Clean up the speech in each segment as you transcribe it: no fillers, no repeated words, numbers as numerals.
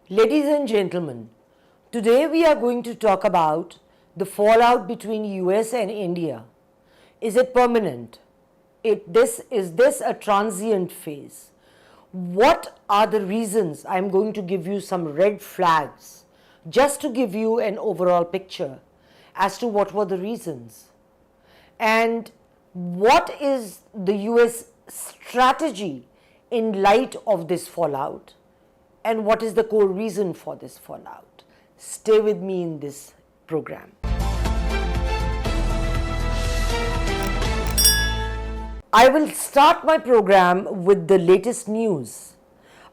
Ladies and gentlemen, today we are going to talk about the fallout between US and India. Is it permanent? Is this a transient phase? What are the reasons? I'm going to give you some red flags just to give you an overall picture as to what were the reasons. And what is the US strategy in light of this fallout? And what is the core reason for this fallout? Stay with me in this program. I will start my program with the latest news.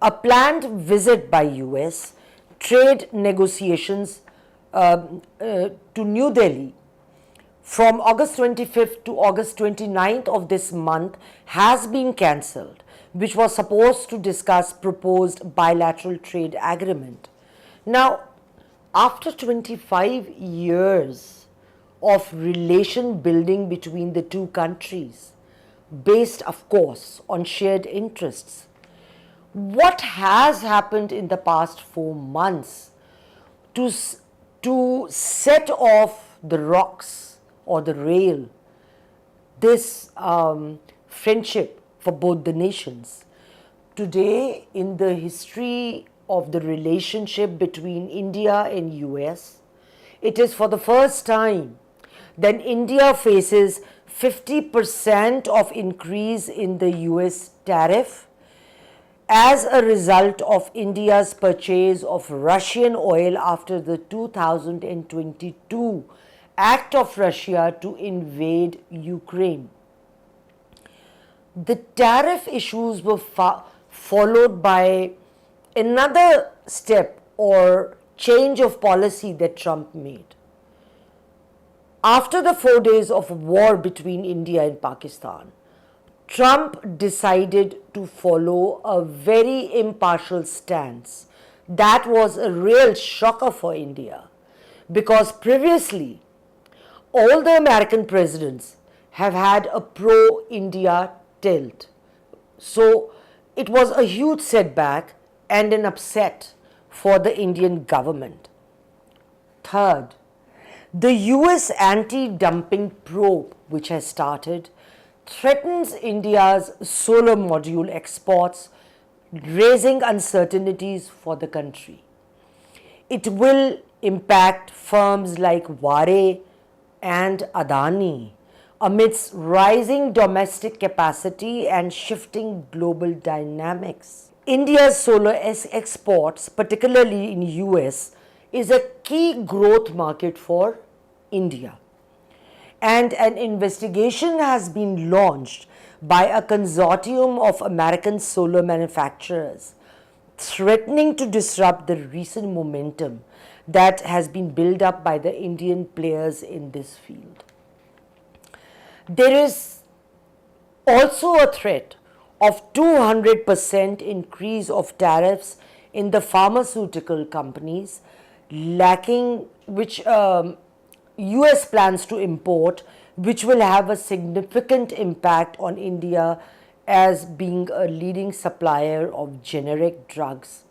A planned visit by US trade negotiations to New Delhi from August 25th to August 29th of this month has been cancelled, which was supposed to discuss proposed bilateral trade agreement. Now, after 25 years of relation building between the two countries, based of course on shared interests, what has happened in the past 4 months to set off the rocks or the rail this friendship for both the nations? Today, in the history of the relationship between India and US, it is for the first time that India faces 50% of increase in the US tariff as a result of India's purchase of Russian oil after the 2022 act of Russia to invade Ukraine. The tariff issues were followed by another step or change of policy that Trump made. After the 4 days of war between India and Pakistan, Trump decided to follow a very impartial stance. That was a real shocker for India, because previously all the American presidents have had a pro-India tilt. So it was a huge setback and an upset for the Indian government. Third, the US anti-dumping probe, which has started, threatens India's solar module exports, raising uncertainties for the country. It will impact firms like Vare and Adani amidst rising domestic capacity and shifting global dynamics. India's solar exports, particularly in US, is a key growth market for India. And an investigation has been launched by a consortium of American solar manufacturers, threatening to disrupt the recent momentum that has been built up by the Indian players in this field. There is also a threat of 200% increase of tariffs in the pharmaceutical companies, which US plans to import, which will have a significant impact on India as being a leading supplier of generic drugs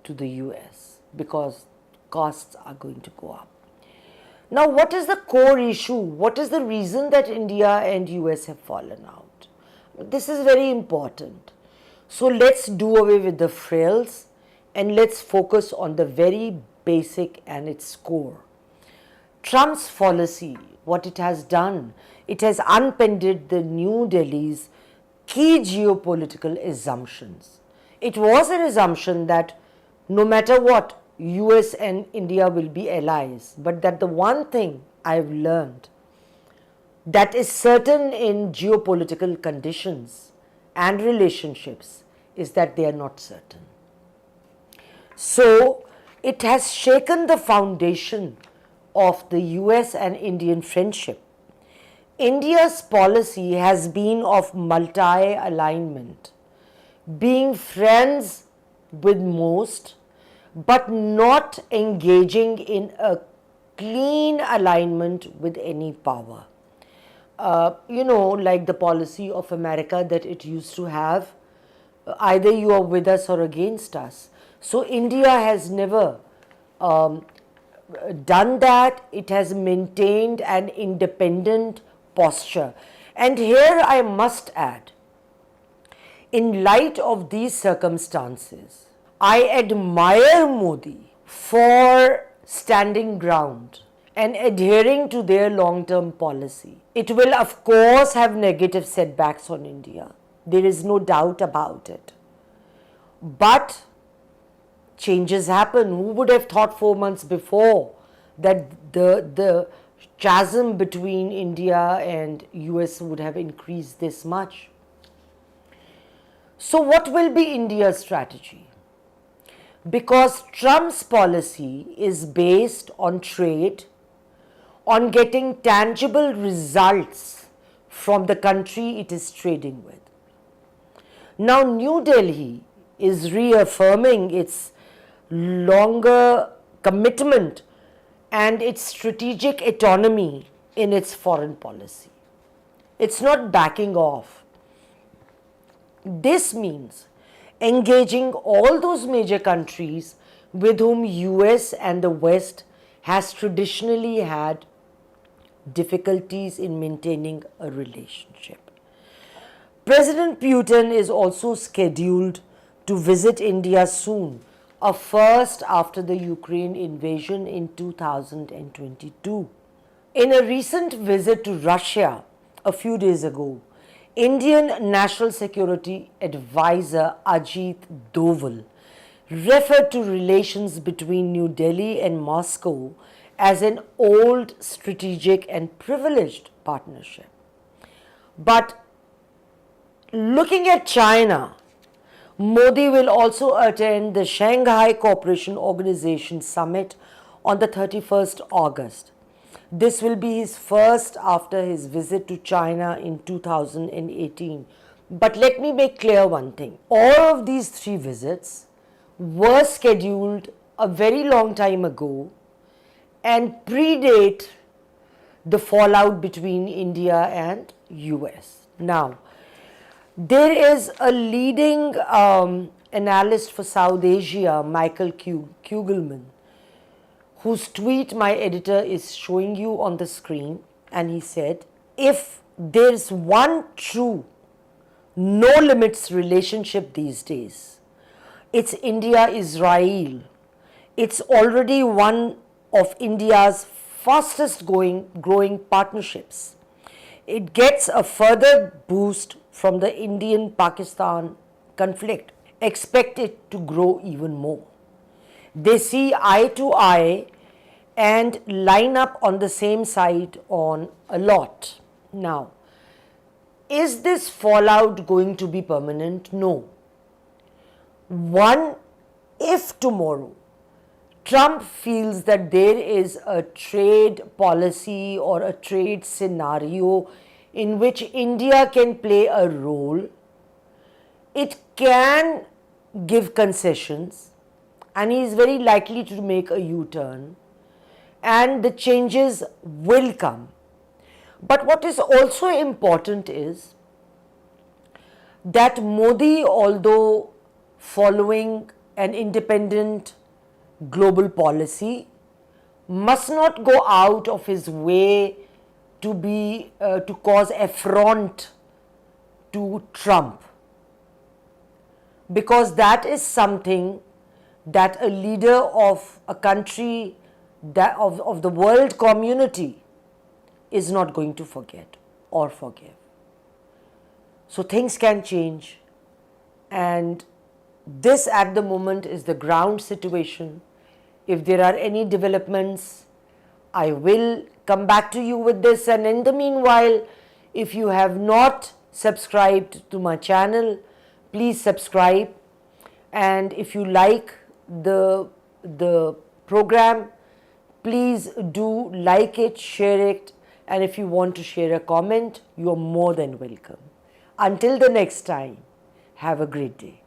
to the US, because costs are going to go up. Now, what is the core issue? What is the reason that India and US have fallen out? This is very important. So let's do away with the frills and let's focus on the very basic and its core. Trump's policy, what it has done, it has unpinned the New Delhi's key geopolitical assumptions. It was an assumption that no matter what, US and India will be allies, but that the one thing I've learned that is certain in geopolitical conditions and relationships is that they are not certain. So it has shaken the foundation of the US and Indian friendship. India's policy has been of multi-alignment, being friends with most, but not engaging in a clean alignment with any power. Like the policy of America that it used to have, either you are with us or against us. So India has never done that. It has maintained an independent posture. And here I must add, in light of these circumstances, I admire Modi for standing ground and adhering to their long-term policy. It will, of course, have negative setbacks on India. There is no doubt about it. But changes happen. Who would have thought 4 months before that the chasm between India and US would have increased this much? So what will be India's strategy? Because Trump's policy is based on trade, on getting tangible results from the country it is trading with. Now, New Delhi is reaffirming its longer commitment and its strategic autonomy in its foreign policy. It's not backing off. This means engaging all those major countries with whom US and the West has traditionally had difficulties in maintaining a relationship. President Putin is also scheduled to visit India soon, a first after the Ukraine invasion in 2022. In a recent visit to Russia a few days ago, Indian National Security Advisor Ajit Doval referred to relations between New Delhi and Moscow as an old strategic and privileged partnership. But looking at China, Modi will also attend the Shanghai Cooperation Organization Summit on the 31st August. This will be his first after his visit to China in 2018. But let me make clear one thing. All of these 3 visits were scheduled a very long time ago and predate the fallout between India and US. Now, there is a leading analyst for South Asia, Michael Kugelman, whose tweet my editor is showing you on the screen, and he said, if there's one true no limits relationship these days, it's India-Israel. It's already one of India's fastest growing partnerships. It gets a further boost from the Indian-Pakistan conflict. Expect it to grow even more. They see eye to eye and line up on the same side on a lot. Now, is this fallout going to be permanent? No. One, if tomorrow Trump feels that there is a trade policy or a trade scenario in which India can play a role, it can give concessions, and he is very likely to make a U-turn, and the changes will come. But what is also important is that Modi, although following an independent global policy, must not go out of his way to cause affront to Trump, because that is something that a leader of a country of the world community is not going to forget or forgive. So things can change, and this at the moment is the ground situation. If there are any developments, I will come back to you with this, and in the meanwhile, if you have not subscribed to my channel, please subscribe, and if you like the program, please do like it, share it, and if you want to share a comment, you are more than welcome. Until the next time, have a great day.